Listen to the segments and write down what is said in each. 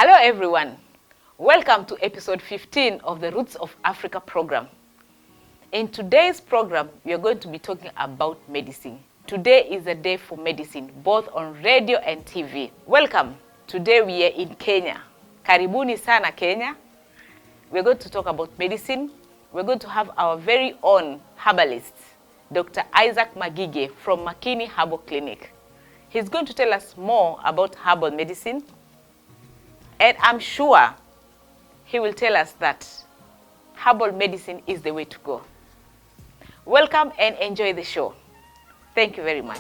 Hello everyone, welcome to episode 15 of the Roots of Africa program. In today's program, we are going to be talking about medicine. Today is a day for medicine, both on radio and TV. Welcome. Today we are in Kenya. Karibuni sana Kenya. We're going to talk about medicine. We're going to have our very own herbalist, Dr. Isaac Magige from Makini Herbal Clinic. He's going to tell us more about herbal medicine, and I'm sure he will tell us that herbal medicine is the way to go. Welcome and enjoy the show. Thank you very much.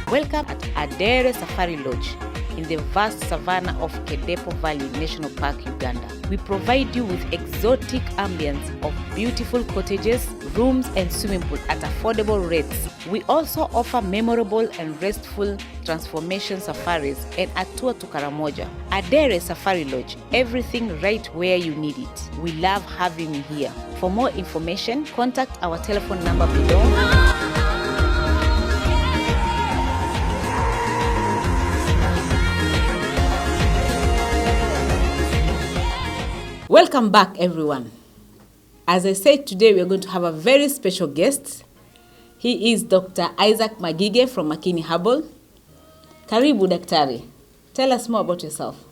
Welcome at Adere Safari Lodge in the vast savanna of Kedepo Valley National Park, Uganda. We provide you with exotic ambience of beautiful cottages, rooms and swimming pool at affordable rates. We also offer memorable and restful transformation safaris and a tour to Karamoja. Adere Safari Lodge, everything right where you need it. We love having you here. For more information, contact our telephone number below. Welcome back, everyone. As I said, today we are going to have a very special guest. He is Dr. Isaac Magige from Makini Herbal. Karibu, Daktari. Tell us more about yourself.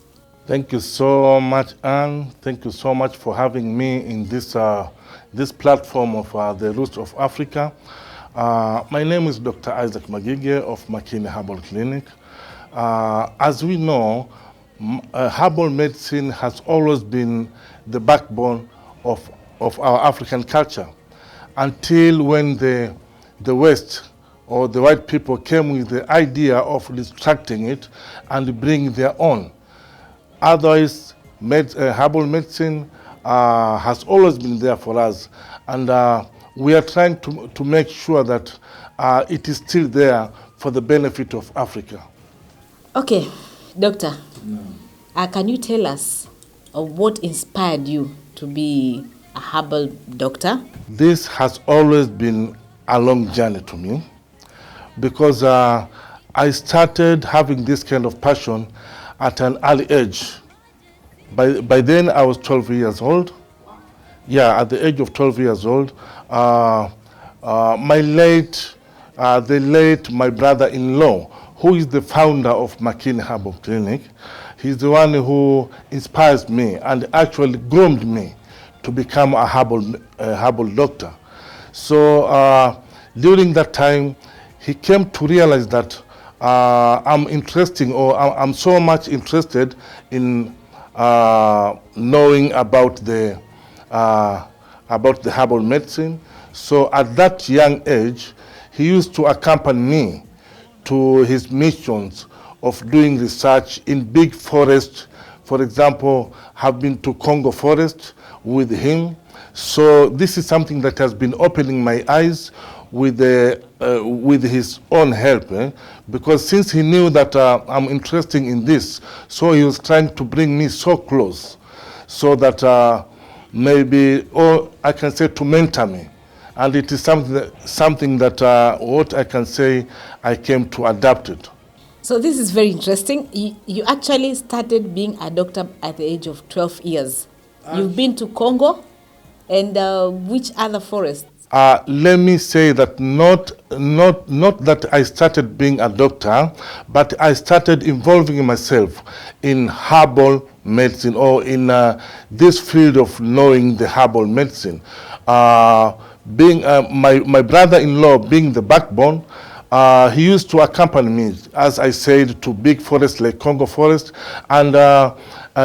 Thank you so much, Anne. Thank you so much for having me in this platform of the Roots of Africa. My name is Dr. Isaac Magige of Makini Herbal Clinic. As we know, herbal medicine has always been the backbone of our African culture until when the West or the white people came with the idea of distracting it and bringing their own. Otherwise, herbal medicine has always been there for us, and we are trying to make sure that it is still there for the benefit of Africa. Okay, Doctor. Can you tell us what inspired you to be a herbal doctor? This has always been a long journey to me because I started having this kind of passion at an early age. By then I was 12 years old. Yeah, at the age of 12 years old, my late brother-in-law, who is the founder of Makini Herbal Clinic, he's the one who inspires me and actually groomed me to become a herbal doctor. So during that time, he came to realize that I'm so much interested in knowing about the herbal medicine. So at that young age, he used to accompany me to his missions of doing research in big forests. For example, have been to Congo forest with him. So this is something that has been opening my eyes with his own help, because since he knew that I'm interested in this, so he was trying to bring me so close, so that maybe, or I can say, to mentor me. And it is something that what I can say, I came to adapt it. So this is very interesting. You actually started being a doctor at the age of 12 years. You've been to Congo, and which other forests? Let me say that not that I started being a doctor, but I started involving myself in herbal medicine, or in this field of knowing the herbal medicine. Being my brother-in-law being the backbone, he used to accompany me, as I said, to big forests like Congo forest, and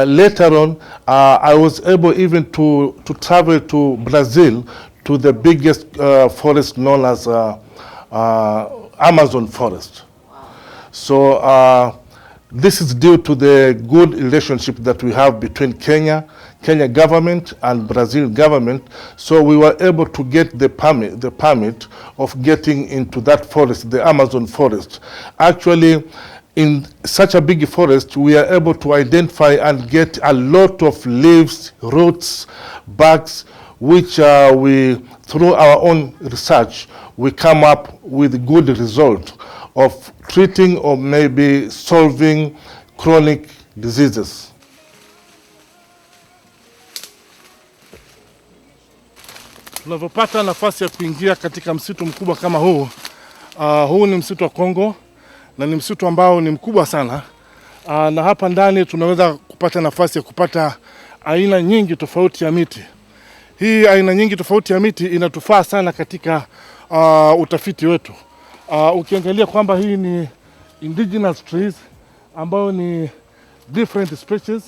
later on I was able even to travel to Brazil, to the biggest forest known as Amazon forest. So this is due to the good relationship that we have between Kenya government and Brazil government. So we were able to get the permit of getting into that forest, the Amazon forest. Actually, in such a big forest, we are able to identify and get a lot of leaves, roots, barks, which through our own research, we come up with good result of treating or maybe solving chronic diseases. Tunavyopata nafasi ya kuingia katika msitu mkubwa kama huu, huu ni msitu wa Kongo na ni msitu ambao ni mkubwa sana. Na hapa ndani tunaweza kupata nafasi ya kupata aina nyingi tofauti ya miti. Hii aina nyingi tofauti ya miti inatufaa sana katika utafiti wetu. Ukiangalia kwamba hii ni indigenous trees ambao ni different species,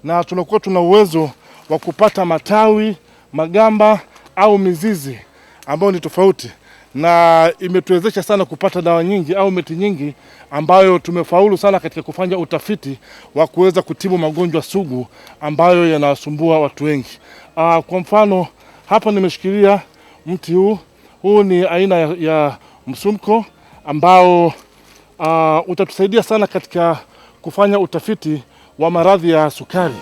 na tunakuwa tuna uwezo wa kupata matawi, magamba au mizizi ambao ni tofauti, na imetuwezesha sana kupata dawa nyingi au miti nyingi ambayo tumefaulu sana katika kufanya utafiti wa kuweza kutibu magonjwa sugu ambayo yanasumbua watu wengi. Kwa mfano hapa nimeshikilia mti huu. Huu ni aina ya msumko ambao utatusaidia sana katika kufanya utafiti wa maradhi ya sukari.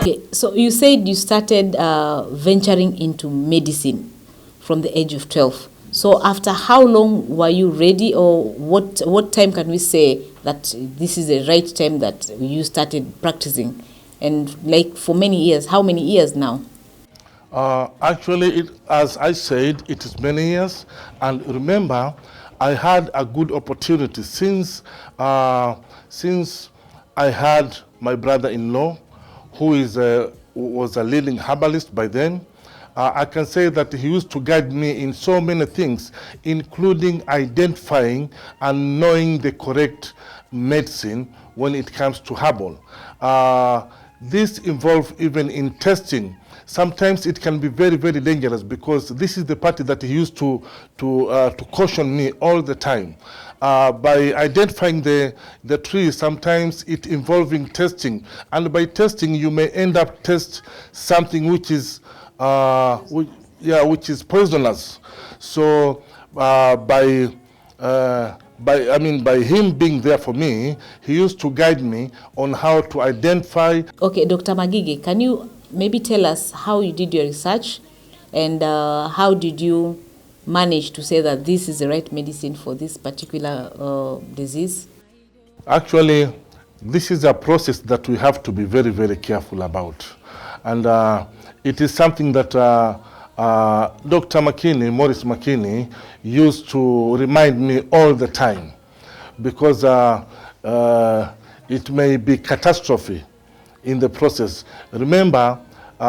Okay, so you said you started venturing into medicine from the age of 12. So after how long were you ready, or what time can we say that this is the right time that you started practicing? And like for many years, how many years now? Actually, as I said, it is many years. And remember, I had a good opportunity since I had my brother-in-law, who was a leading herbalist by then. I can say that he used to guide me in so many things, including identifying and knowing the correct medicine when it comes to herbal. This involves even in testing. Sometimes it can be very, very dangerous, because this is the part that he used to caution me all the time. By identifying the tree, sometimes it involving testing, and by testing you may end up test something which is poisonous. So by him being there for me, he used to guide me on how to identify. Okay, Dr. Magige, can you maybe tell us how you did your research, and how did you manage to say that this is the right medicine for this particular disease? Actually, this is a process that we have to be very, very careful about. And it is something that Dr. Makini, Maurice Makini, used to remind me all the time, because it may be catastrophe in the process. Remember, we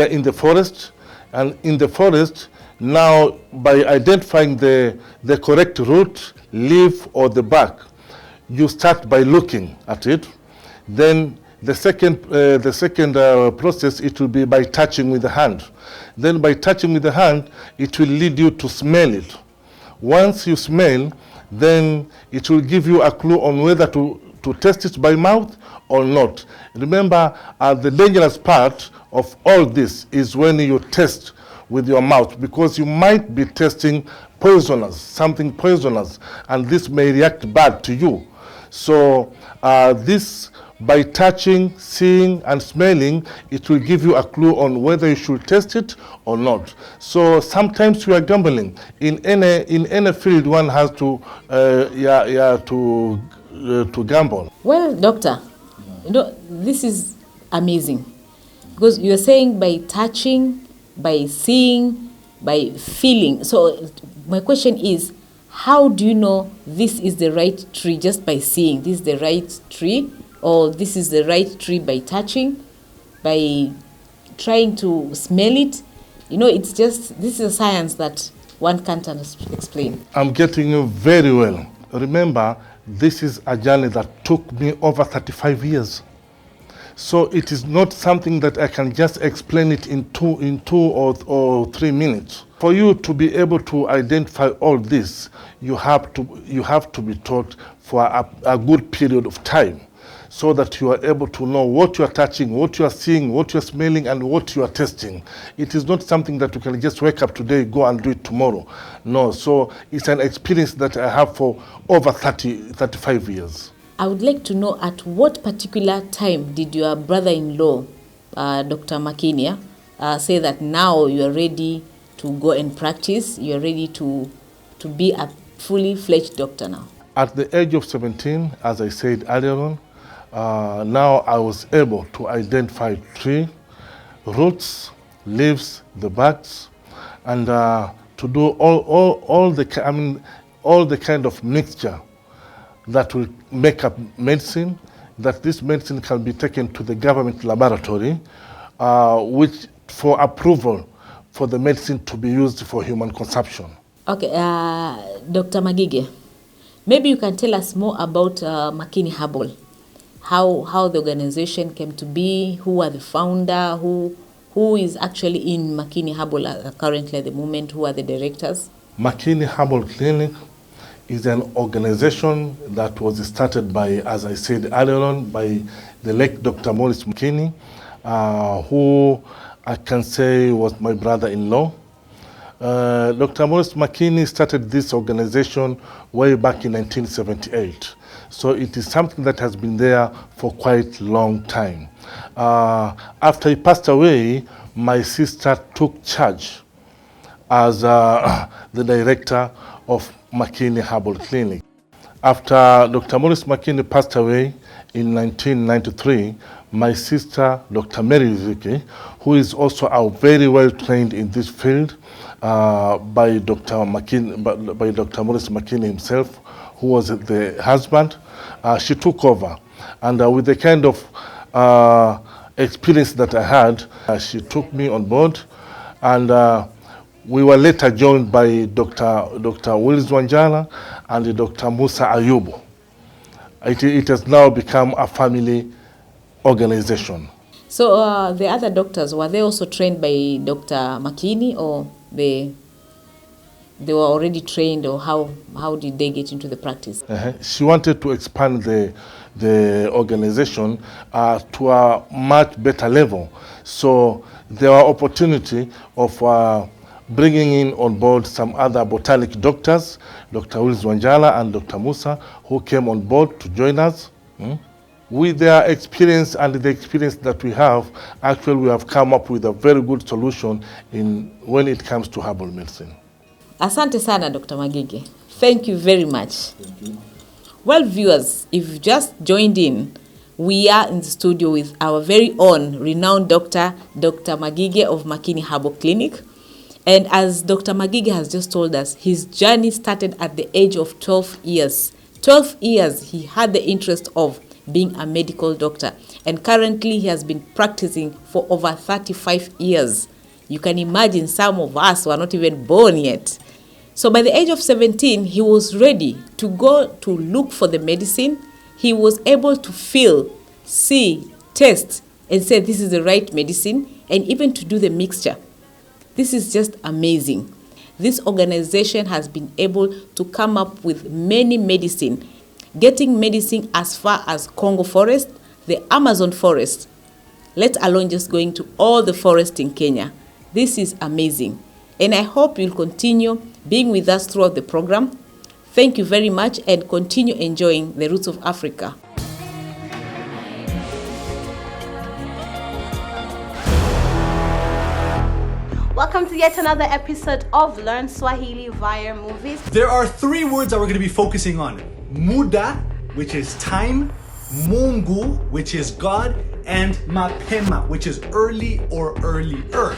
are in the forest, and in the forest, now by identifying the correct root, leaf, or the bark, you start by looking at it. Then the second process, it will be by touching with the hand. Then by touching with the hand, it will lead you to smell it. Once you smell, then it will give you a clue on whether to test it by mouth or not. Remember, the dangerous part of all this is when you test with your mouth, because you might be testing something poisonous, and this may react bad to you. So this, by touching, seeing, and smelling, it will give you a clue on whether you should test it or not. So sometimes we are gambling. In any field, one has to gamble. Well, doctor, this is amazing, because you are saying by touching, by seeing, by feeling. So my question is, how do you know this is the right tree just by seeing this is the right tree, or this is the right tree by touching, by trying to smell it? It's just, this is a science that one can't explain. I'm getting you very well. Remember, this is a journey that took me over 35 years. So it is not something that I can just explain it in two or 3 minutes. For you to be able to identify all this, you have to be taught for a good period of time, so that you are able to know what you are touching, what you are seeing, what you are smelling, and what you are testing. It is not something that you can just wake up today, go and do it tomorrow. No, so it's an experience that I have for over 35 years. I would like to know at what particular time did your brother-in-law, Dr. Makini, say that now you are ready to go and practice, you are ready to be a fully fledged doctor now? At the age of 17, as I said earlier on, now I was able to identify tree, roots, leaves, the barks, and to do all the kind of mixture that will make up medicine, that this medicine can be taken to the government laboratory, which for approval for the medicine to be used for human consumption. Okay, Dr. Magige, maybe you can tell us more about Makini Herbal, how the organization came to be, who are the founder, who is actually in Makini Herbal currently at the moment, who are the directors? Makini Herbal Clinic is an organization that was started by, as I said earlier on, by the late Dr. Maurice Makini, who I can say was my brother-in-law. Dr. Maurice Makini started this organization way back in 1978. So it is something that has been there for quite a long time. After he passed away, my sister took charge as the director of Makini Herbal Clinic. After Dr. Maurice Makini passed away in 1993, my sister, Dr. Mary Viki, who is also very well trained in this field by Dr. Maurice Makini himself, who was the husband, she took over. And with the kind of experience that I had, she took me on board, and we were later joined by Dr. Willis Wanjala and Dr. Musa Ayubu. It has now become a family organization. So the other doctors, were they also trained by Dr. Makini, or they were already trained, or how did they get into the practice? She wanted to expand the organization to a much better level. So there were opportunity of bringing in on board some other botanic doctors, Dr. Willis Wanjala and Dr. Musa, who came on board to join us. With their experience and the experience that we have, actually we have come up with a very good solution when it comes to herbal medicine. Asante sana, Dr. Magige. Thank you very much. Thank you. Well, viewers, if you've just joined in, we are in the studio with our very own renowned doctor, Dr. Magige of Makini Herbal Clinic. And as Dr. Magige has just told us, his journey started at the age of 12 years. 12 years he had the interest of being a medical doctor, and currently he has been practicing for over 35 years. You can imagine some of us were not even born yet. So by the age of 17, he was ready to go to look for the medicine. He was able to feel, see, taste, and say this is the right medicine, and even to do the mixture. This is just amazing. This organization has been able to come up with many medicine, getting medicine as far as Congo forest, the Amazon forest, let alone just going to all the forests in Kenya. This is amazing. And I hope you'll continue being with us throughout the program. Thank you very much, and continue enjoying the Roots of Africa. Welcome to yet another episode of Learn Swahili via movies. There are 3 words that we're going to be focusing on. Muda, which is time, Mungu, which is God, and mapema, which is early or earlier.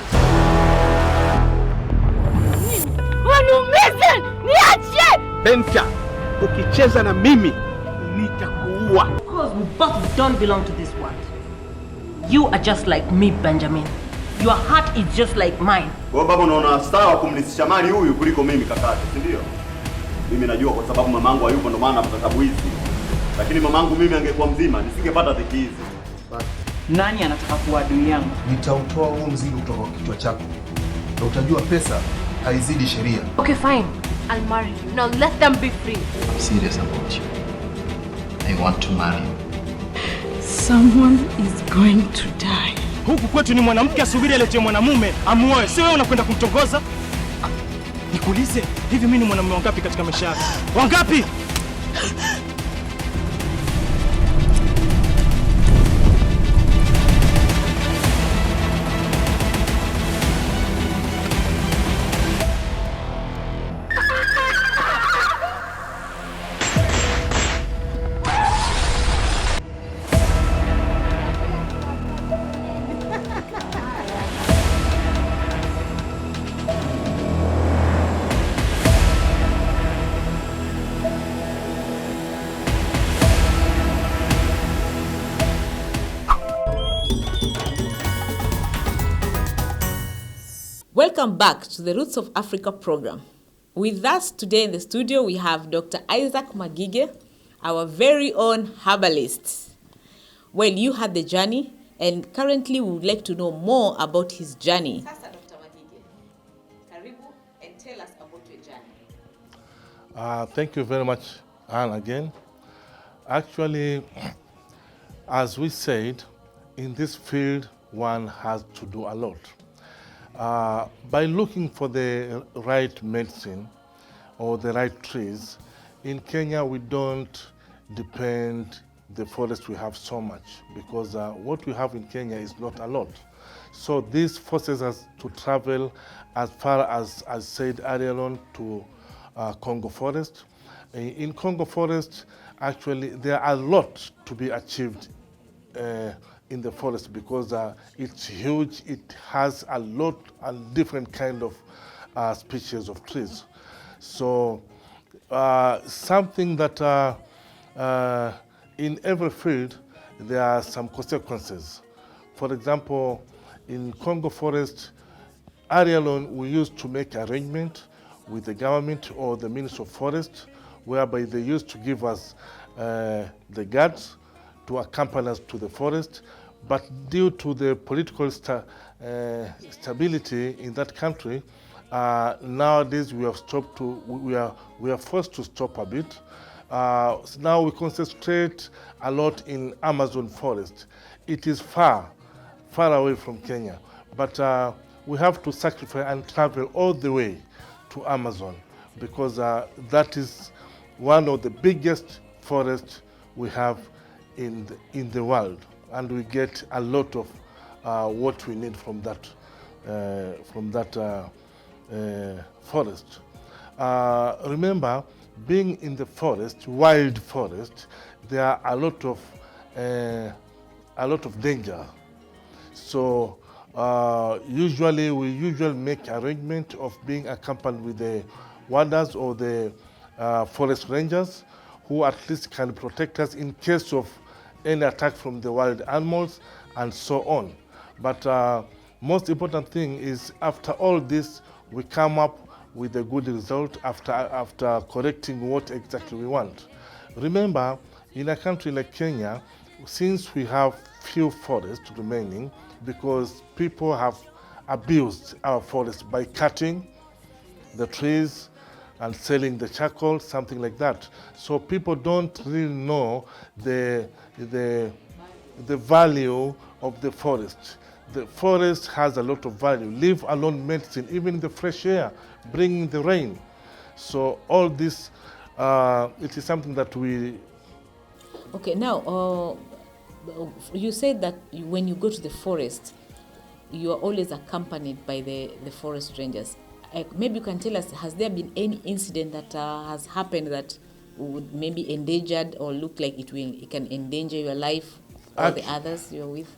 Benfia, ukicheza na mimi nitakuua. Because we both don't belong to this world. You are just like me, Benjamin. Your heart is just like mine. Wewe baba unaona sawa kumlisisha mali huyu kuliko mimi kakake, si ndio? Mimi najua kwa sababu mamangu hayupo ndo maana napata tabu hizi. Lakini mamangu mimi angekuwa mzima nisingepata dhiki hizi. Nani anataka kuwa adui yangu? Nitautoa huo mzigo kutoka kwa kichwa chako. Na utajua pesa haizidi sheria. Okay, fine. I'll marry you. Now let them be free. I'm serious about you. I want to marry you. Someone is going to die. Huku kwetu ni mwanamke asubiri alete mwanamume amuoe, si wewe unakwenda kumtongoza? Nikuulize, hivi mimi ni mwanamume wangapi katika maisha yako? Wangapi? Welcome back to the Roots of Africa program. With us today in the studio, we have Dr. Isaac Magige, our very own herbalist. Well, you had the journey, and currently we would like to know more about his journey. Sasa, Dr. Magige, karibu and tell us about your journey. Thank you very much, Anne, again. Actually, as we said, in this field, one has to do a lot. By looking for the right medicine or the right trees, in Kenya we don't depend the forest we have so much, because what we have in Kenya is not a lot. So this forces us to travel as far as said earlier on, to Congo forest. In Congo forest, actually there are a lot to be achieved in the forest, because it's huge. It has a lot and different kind of species of trees. So something that in every field there are some consequences. For example, in Congo forest, earlier on we used to make arrangement with the government or the Ministry of Forest, whereby they used to give us the guards to accompany us to the forest. But due to the political stability in that country, nowadays we have stopped we are forced to stop a bit. So now we concentrate a lot in Amazon forest. It is far away from Kenya, but we have to sacrifice and travel all the way to Amazon, because that is one of the biggest forests we have in the world, and we get a lot of what we need from that forest. Remember, being in the forest, wild forest, there are a lot of danger. So usually we make arrangement of being accompanied with the warders or the forest rangers, who at least can protect us in case of any attack from the wild animals and so on. But most important thing is, after all this, we come up with a good result after correcting what exactly we want. Remember, in a country like Kenya, since we have few forests remaining, because people have abused our forests by cutting the trees and selling the charcoal, something like that. So people don't really know the value of the forest. The forest has a lot of value. Leave alone medicine, even the fresh air, bringing the rain. So all this, it is something that we... Okay, now, you said that when you go to the forest, you are always accompanied by the forest rangers. Maybe you can tell us, has there been any incident that has happened that would maybe endangered or look like it can endanger your life or the others you're with?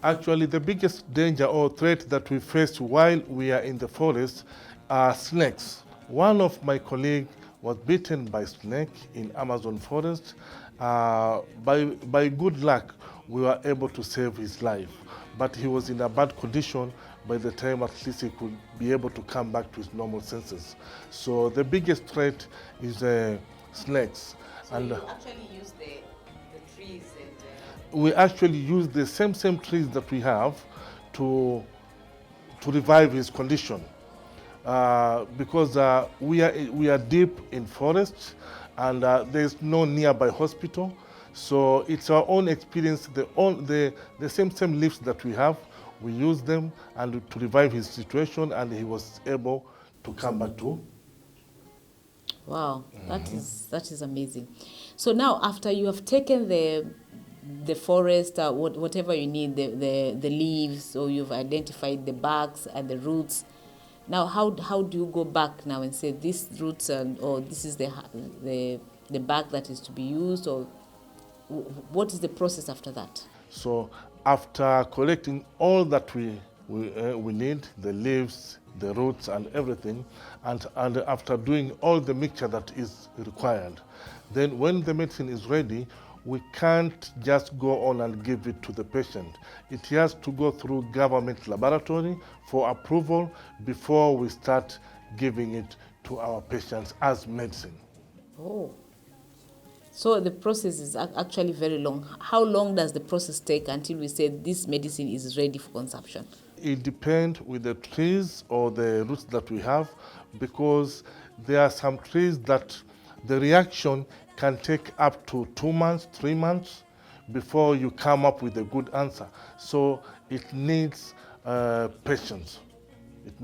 Actually, the biggest danger or threat that we face while we are in the forest are snakes. One of my colleagues was bitten by snake in Amazon forest. By good luck, we were able to save his life, but he was in a bad condition. By the time at least he could be able to come back to his normal senses. So the biggest threat is snakes. So and you actually use the trees and... We actually use the same trees that we have to revive his condition. Because we are deep in forest, and there's no nearby hospital. So it's our own experience, the same leaves that we have, we use them and to revive his situation, and he was able to come back to. Wow, that is amazing. So now, after you have taken the forest, whatever you need, the leaves, or you've identified the barks and the roots, now how do you go back now and say this roots or this is the bark that is to be used, or what is the process after that? So after collecting all that we need, the leaves, the roots and everything, and after doing all the mixture that is required, then when the medicine is ready, we can't just go on and give it to the patient. It has to go through government laboratory for approval before we start giving it to our patients as medicine. Oh. So the process is actually very long. How long does the process take until we say this medicine is ready for consumption? It depends with the trees or the roots that we have, because there are some trees that the reaction can take up to 2 months, 3 months before you come up with a good answer. So it needs patience. It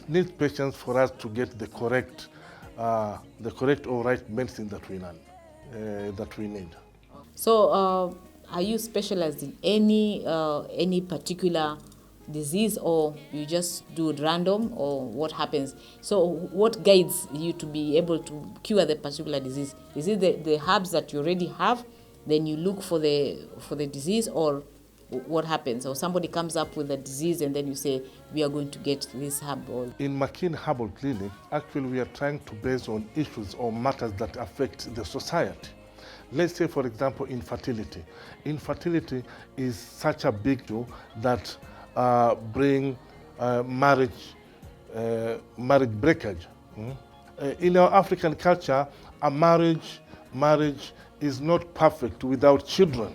needs patience for us to get the correct or right medicine that we need. So are you specialized in any particular disease, or you just do it random, or what happens? So what guides you to be able to cure the particular disease? Is it the herbs that you already have, then you look for the disease, or what happens? Or somebody comes up with a disease and then you say, we are going to get this herb? In Makini Herbal Clinic, actually we are trying to base on issues or matters that affect the society. Let's say, for example, infertility. Infertility is such a big issue that bring marriage breakage. In our African culture, a marriage is not perfect without children.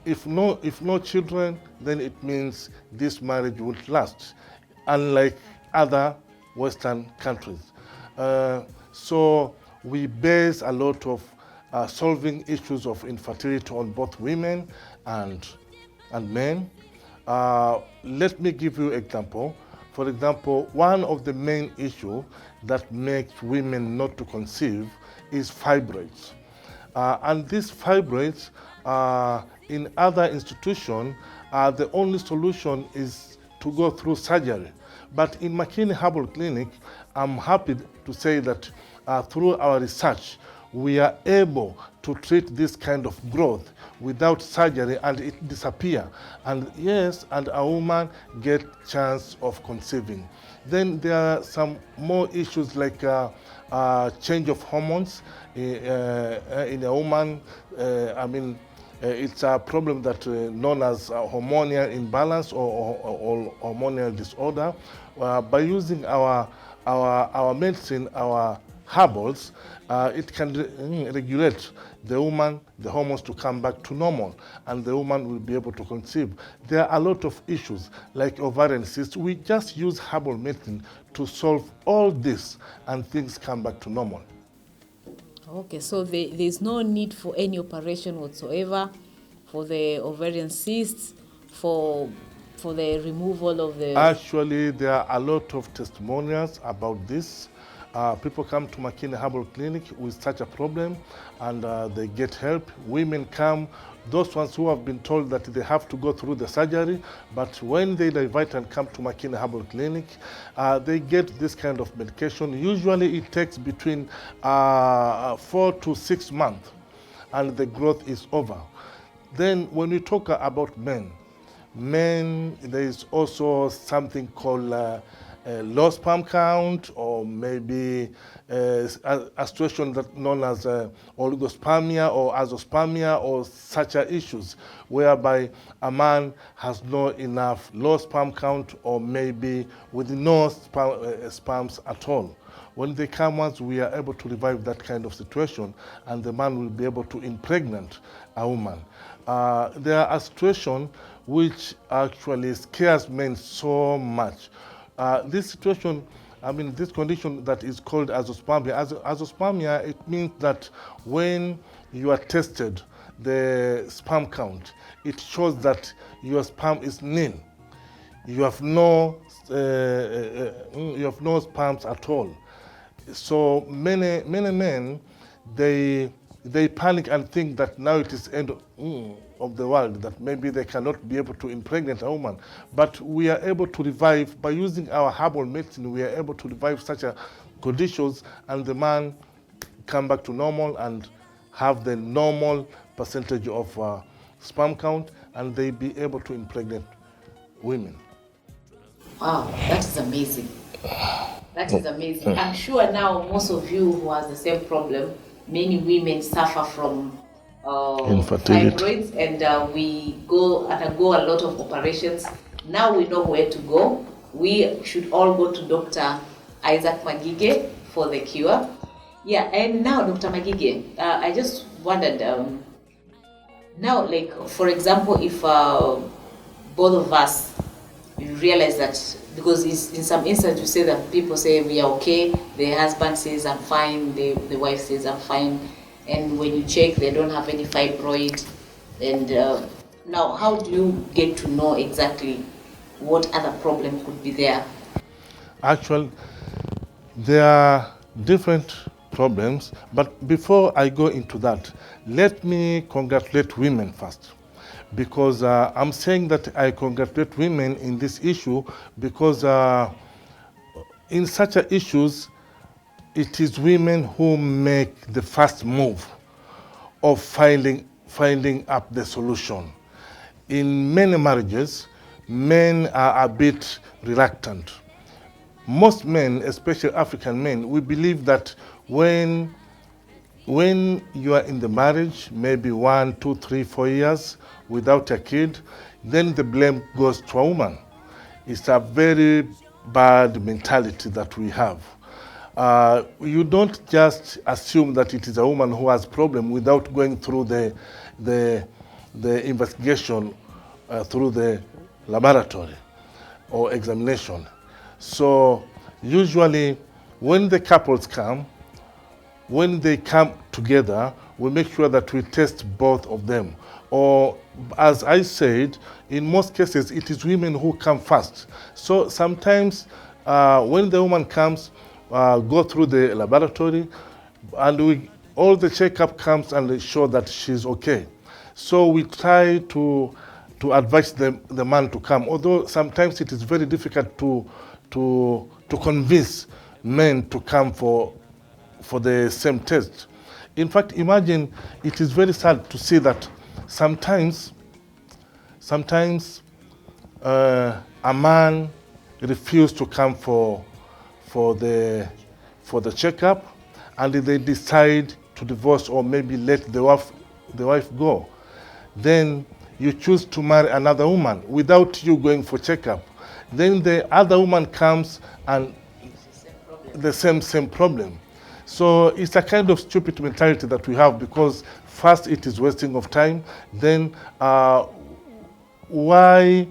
If no children, then it means this marriage won't last, unlike other Western countries. So we base a lot of solving issues of infertility on both women and men. Let me give you an example. For example, one of the main issues that makes women not to conceive is fibroids. And these fibroids, in other institutions, the only solution is to go through surgery. But in Makini Herbal Clinic, I'm happy to say that through our research, we are able to treat this kind of growth without surgery, and it disappears. And yes, and a woman get chance of conceiving. Then there are some more issues like change of hormones in a woman. It's a problem that known as hormonal imbalance or hormonal disorder. By using our medicine, our herbals, it can regulate the woman, the hormones to come back to normal, and the woman will be able to conceive. There are a lot of issues like ovarian cysts. We just use herbal medicine to solve all this, and things come back to normal. Okay, so there's no need for any operation whatsoever for the ovarian cysts, for the removal of the... Actually, there are a lot of testimonials about this. People come to Makini Herbal Clinic with such a problem, and they get help. Women come, those ones who have been told that they have to go through the surgery, but when they divert and come to Makini Herbal Clinic, they get this kind of medication. Usually it takes between 4 to 6 months, and the growth is over. Then when we talk about men, there is also something called low sperm count, or maybe a situation that known as oligospermia or azoospermia, or such issues whereby a man has not enough low sperm count, or maybe with no sperms at all. When they come once, we are able to revive that kind of situation, and the man will be able to impregnate a woman. There are situations which actually scares men so much. This situation, this condition that is called azoospermia. Azoospermia, it means that when you are tested, the sperm count, it shows that your sperm is nil. You have no sperms at all. So many men, they panic and think that now it is end of the world, that maybe they cannot be able to impregnate a woman. But we are able to revive, by using our herbal medicine, we are able to revive such conditions, and the man come back to normal and have the normal percentage of sperm count, and they be able to impregnate women. Wow, that is amazing. That is amazing. I'm sure now most of you who has the same problem, many women suffer from Infertility. fibroids, and we undergo a lot of operations. Now we know where to go. We should all go to Dr. Isaac Magige for the cure. Yeah, and now Dr. Magige, I just wondered, now, like, for example, if both of us realize that, because in some instances you say that people say we are okay, the husband says I'm fine, the wife says I'm fine, and when you check they don't have any fibroid, and now how do you get to know exactly what other problem could be there? Actually, there are different problems, but before I go into that, let me congratulate women first. Because I'm saying that I congratulate women in this issue because in such issues, it is women who make the first move of finding up the solution. In many marriages, men are a bit reluctant. Most men, especially African men, we believe that when you are in the marriage, maybe 1, 2, 3, 4 years without a kid, then the blame goes to a woman. It's a very bad mentality that we have. You don't just assume that it is a woman who has problem without going through the investigation through the laboratory or examination. So usually when the couples come, when they come together, we make sure that we test both of them. Or, as I said, in most cases, it is women who come first. So sometimes when the woman comes, go through the laboratory, and all the checkup comes and they show that she's okay. So we try to advise the man to come, although sometimes it is very difficult to convince men to come for the same test. In fact, imagine, it is very sad to see that sometimes a man refuses to come for the checkup, and they decide to divorce or maybe let the wife go. Then you choose to marry another woman without you going for checkup. Then the other woman comes and the same problem. So it's a kind of stupid mentality that we have, because first it is wasting of time. Then why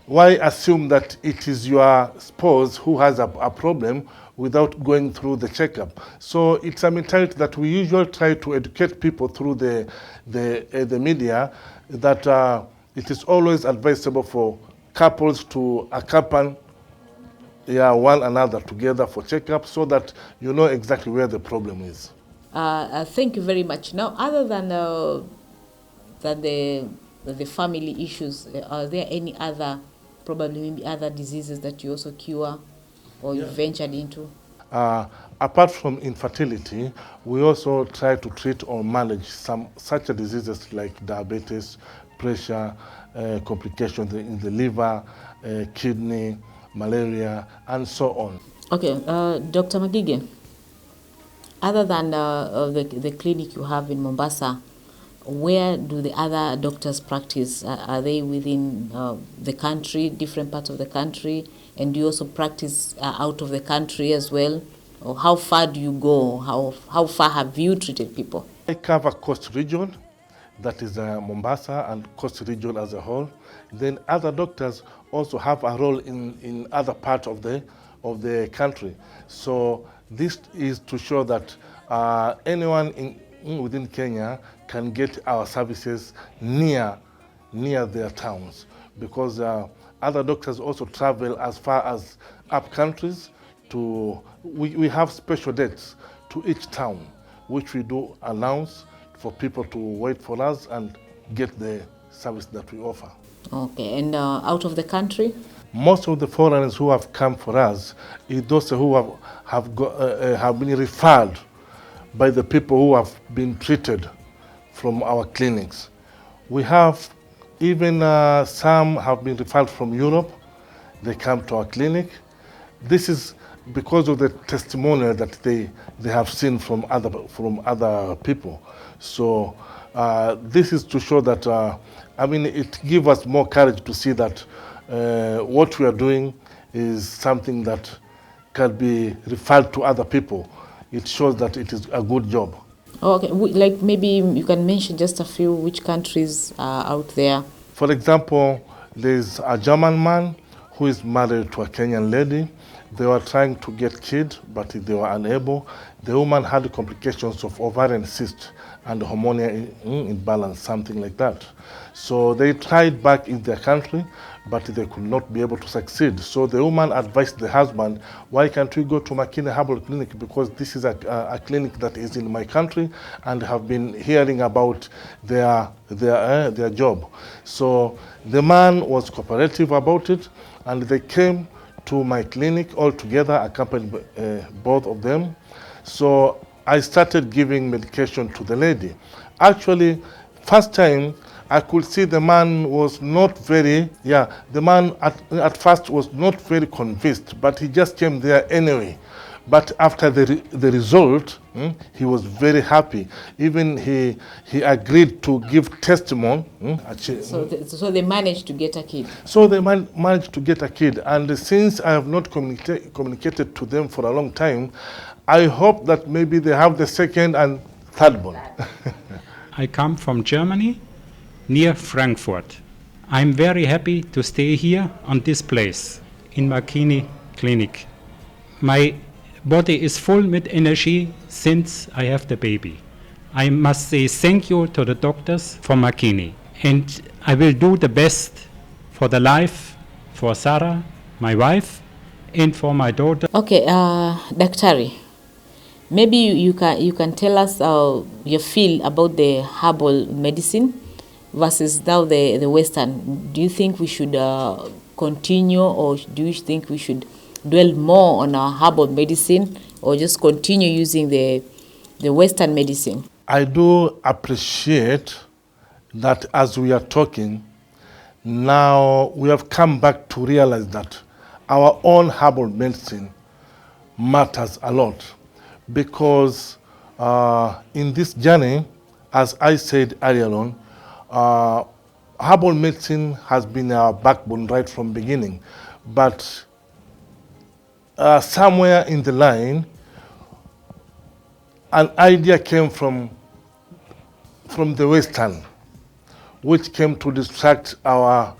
assume that it is your spouse who has a problem without going through the checkup? So it's a mentality that we usually try to educate people through the media, that it is always advisable for couples to accompany one another together for checkup, so that you know exactly where the problem is. Thank you very much. Now, other than the family issues, are there any other, probably maybe other diseases that you also cure or you ventured into? Apart from infertility, we also try to treat or manage some such diseases like diabetes, pressure, complications in the liver, kidney, malaria, and so on. Okay, Dr. Magige, other than the clinic you have in Mombasa, where do the other doctors practice? Are they within the country, different parts of the country? And do you also practice out of the country as well? Or how far do you go? How far have you treated people? I cover Coast Region, that is Mombasa and Coast Region as a whole. Then other doctors also have a role in other parts of the country. So this is to show that anyone within Kenya can get our services near their towns, because other doctors also travel as far as up countries. We have special dates to each town, which we do announce for people to wait for us and get the service that we offer. Okay, and out of the country? Most of the foreigners who have come for us is those who have been referred by the people who have been treated from our clinics. We have even some have been referred from Europe. They come to our clinic. This is because of the testimonial that they have seen from other people. So this is to show that it gives us more courage to see that what we are doing is something that can be referred to other people. It shows that it is a good job. Okay, like maybe you can mention just a few which countries are out there. For example, there's a German man who is married to a Kenyan lady. They were trying to get kids, but they were unable. The woman had complications of ovarian cyst and hormonal imbalance, something like that. So they tried back in their country, but they could not be able to succeed. So the woman advised the husband, why can't we go to Makini Herbal Clinic, because this is a clinic that is in my country and have been hearing about their job. So the man was cooperative about it, and they came to my clinic all together, accompanied both of them. So I started giving medication to the lady. Actually, first time I could see the man was not very, the man at first was not very convinced, but he just came there anyway. But after the result, he was very happy. Even he agreed to give testimony. So they managed to get a kid. So they managed to get a kid. And since I have not communicated to them for a long time, I hope that maybe they have the second and third born. I come from Germany, near Frankfurt. I'm very happy to stay here on this place, in Makini Clinic. My body is full with energy since I have the baby. I must say thank you to the doctors from Makini. And I will do the best for the life, for Sarah, my wife, and for my daughter. Okay, Daktari, maybe you can tell us your feel about the herbal medicine versus now the Western. Do you think we should continue, or do you think we should dwell more on our herbal medicine, or just continue using the Western medicine? I do appreciate that as we are talking, now we have come back to realize that our own herbal medicine matters a lot, because in this journey, as I said earlier on, herbal medicine has been our backbone right from beginning. But somewhere in the line, an idea came from the Western, which came to distract our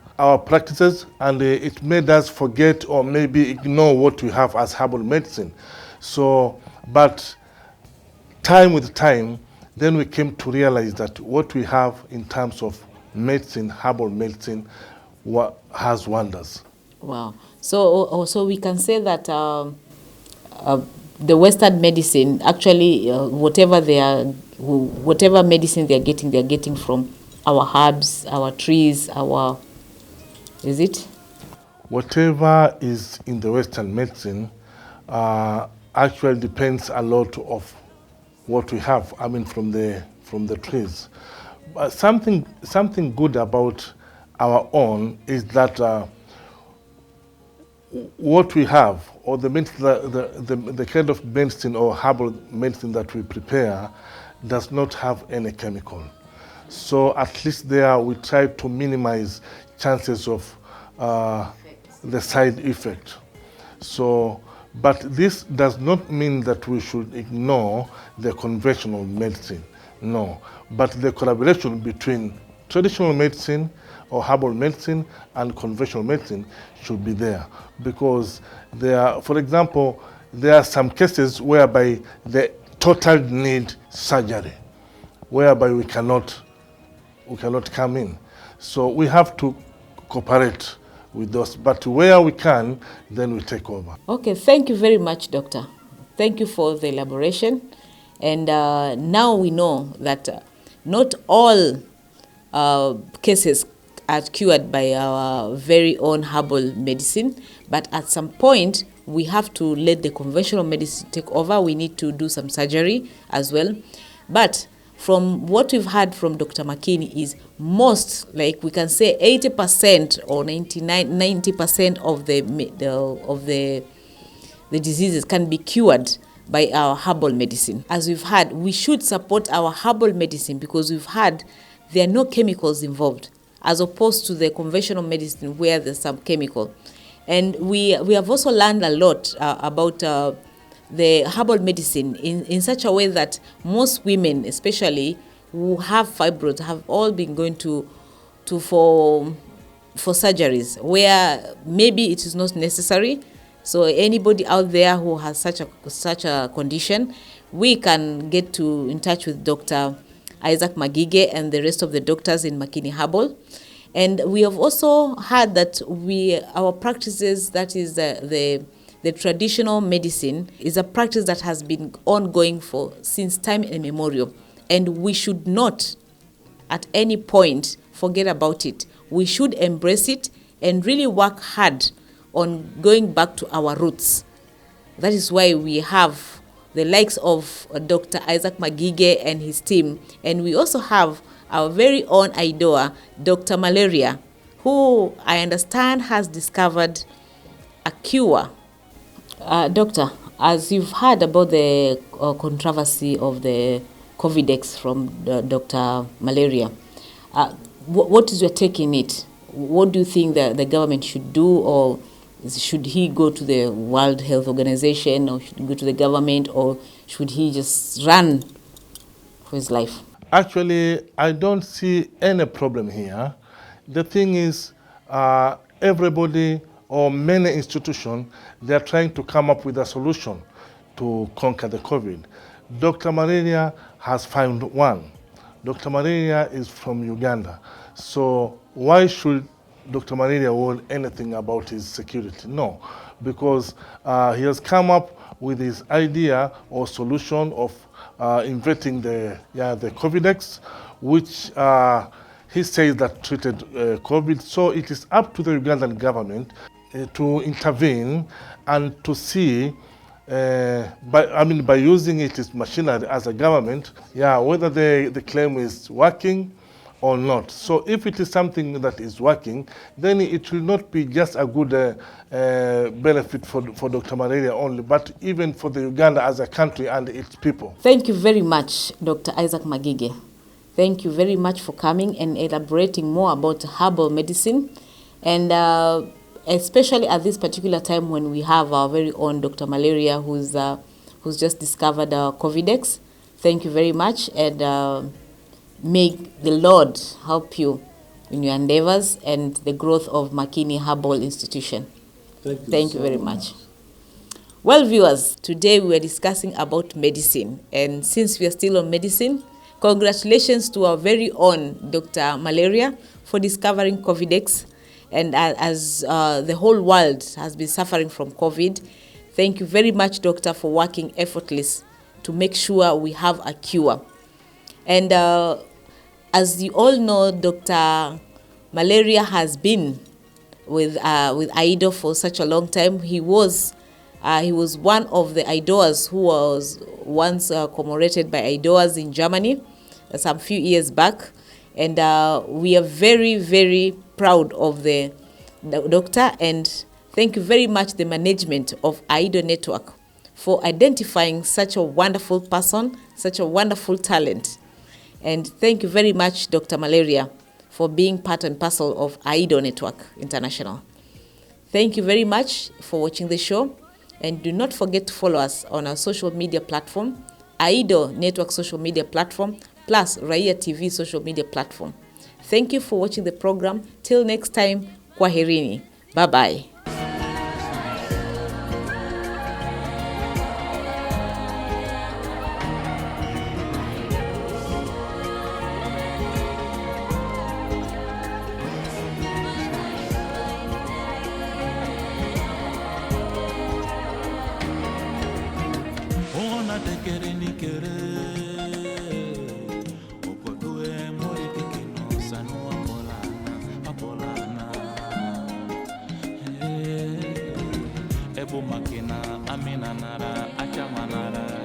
practices, and it made us forget or maybe ignore what we have as herbal medicine. So, but time with time, then we came to realize that what we have in terms of medicine, herbal medicine, has wonders. Wow. So we can say that the Western medicine, actually, whatever medicine they're getting from our herbs, our trees, is it? Whatever is in the Western medicine actually depends a lot of what we have. I mean, from the trees. But something good about our own is that what we have, or the kind of medicine or herbal medicine that we prepare, does not have any chemical. So at least there we try to minimize chances of the side effect. So, but this does not mean that we should ignore the conventional medicine. No, but the collaboration between traditional medicine or herbal medicine and conventional medicine should be there, because for example, there are some cases whereby the total need surgery, whereby we cannot come in. So we have to cooperate with those, but where we can, then we take over. Okay, thank you very much, Doctor. Thank you for the elaboration. And now we know that not all cases are cured by our very own herbal medicine, but at some point we have to let the conventional medicine take over. We need to do some surgery as well. But from what we've heard from Dr. Makini is most, like we can say 80% or 90% of the the diseases can be cured by our herbal medicine. As we've heard, we should support our herbal medicine because we've heard there are no chemicals involved, as opposed to the conventional medicine where there's some chemical. And we have also learned a lot about the herbal medicine in such a way that most women, especially who have fibroids, have all been going for surgeries where maybe it is not necessary. So anybody out there who has such a condition, we can get in touch with Dr. Isaac Magige and the rest of the doctors in Makini Herbal. And we have also heard that our practices, that is the traditional medicine, is a practice that has been ongoing since time immemorial. And we should not at any point forget about it. We should embrace it and really work hard on going back to our roots. That is why we have the likes of Dr. Isaac Magige and his team. And we also have our very own Idoa, Dr. Malaria, who I understand has discovered a cure. Doctor, as you've heard about the controversy of the Covidex from Dr. Malaria, what is your take in it? What do you think the government should do, or should he go to the World Health Organization, or should he go to the government, or should he just run for his life? Actually, I don't see any problem here. The thing is, everybody or many institutions, they are trying to come up with a solution to conquer the COVID. Dr. Malaria has found one. Dr. Malaria is from Uganda. So why should Dr. Malaria worry anything about his security? No, because he has come up with his idea or solution of inventing the Covidex, which he says that treated COVID. So it is up to the Ugandan government to intervene and to see, by using its machinery as a government, whether the claim is working or not. So if it is something that is working, then it will not be just a good benefit for Dr. Malaria only, but even for the Uganda as a country and its people. Thank you very much, Dr. Isaac Magige. Thank you very much for coming and elaborating more about herbal medicine, and especially at this particular time when we have our very own Dr. Malaria who's just discovered Covidex. Thank you very much, and may the Lord help you in your endeavors and the growth of Makini Herbal Institution. Thank you very much. Well, viewers, today we are discussing about medicine, and since we are still on medicine, congratulations to our very own Dr. Malaria for discovering Covidex. And as the whole world has been suffering from COVID, thank you very much, Doctor, for working effortless to make sure we have a cure. And as you all know, Dr. Malaria has been with AIDO for such a long time. He was one of the IDOers who was once commemorated by IDOers in Germany some few years back. And we are very, very proud of the doctor, and thank you very much the management of AIDO Network for identifying such a wonderful person, such a wonderful talent. And thank you very much, Dr. Malaria, for being part and parcel of AIDO Network International. Thank you very much for watching the show, and do not forget to follow us on our social media platform, AIDO Network social media platform, plus Raia TV social media platform. Thank you for watching the program. Till next time, kwaherini. Bye-bye. Makina, Amina Nara, Achamanara.